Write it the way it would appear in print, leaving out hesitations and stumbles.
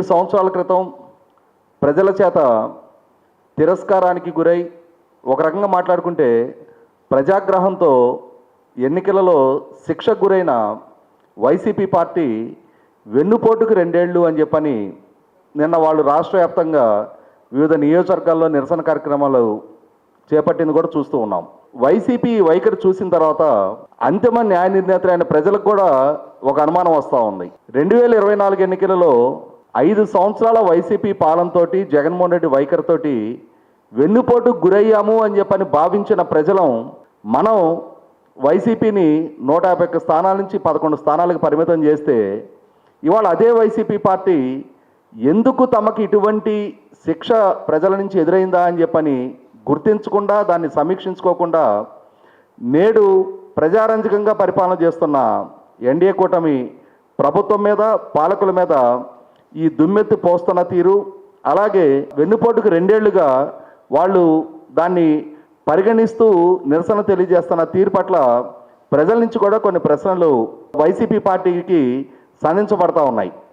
సంవత్సరాల క్రితం ప్రజల చేత తిరస్కారానికి గురై ఒక రకంగా మాట్లాడుకుంటే ప్రజాగ్రహంతో ఎన్నికలలో శిక్షకు గురైన వైసీపీ పార్టీ వెన్నుపోటుకు 2 ఏళ్ళు అని చెప్పని నిన్న వాళ్ళు రాష్ట్ర వ్యాప్తంగా వివిధ నియోజకవర్గాల్లో నిరసన కార్యక్రమాలు చేపట్టింది కూడా చూస్తూ ఉన్నాం. వైసీపీ వైఖరి చూసిన తర్వాత అంతిమ న్యాయ నిర్ణేతలైన ప్రజలకు కూడా ఒక అనుమానం వస్తూ ఉంది. 2024 ఎన్నికలలో 5 సంవత్సరాల వైసీపీ పాలనతోటి జగన్మోహన్ రెడ్డి వైఖరితోటి వెన్నుపోటుకు గురయ్యాము అని చెప్పని భావించిన ప్రజలం మనం వైసీపీని 151 స్థానాల నుంచి 11 స్థానాలకు పరిమితం చేస్తే ఇవాళ అదే వైసీపీ పార్టీ ఎందుకు తమకు ఇటువంటి శిక్ష ప్రజల నుంచి ఎదురైందా అని చెప్పని గుర్తించకుండా దాన్ని సమీక్షించుకోకుండా నేడు ప్రజారంజకంగా పరిపాలన చేస్తున్న ఎన్డీఏ కూటమి ప్రభుత్వం మీద పాలకుల మీద ఈ దుమ్మెత్తి పోస్తున్న తీరు, అలాగే వెన్నుపోటుకు 2 ఏళ్లుగా వాళ్ళు దాన్ని పరిగణిస్తూ నిరసన తెలియజేస్తున్న తీరు పట్ల ప్రజల నుంచి కూడా కొన్ని ప్రశ్నలు వైసీపీ పార్టీకి సంధించబడతా ఉన్నాయి.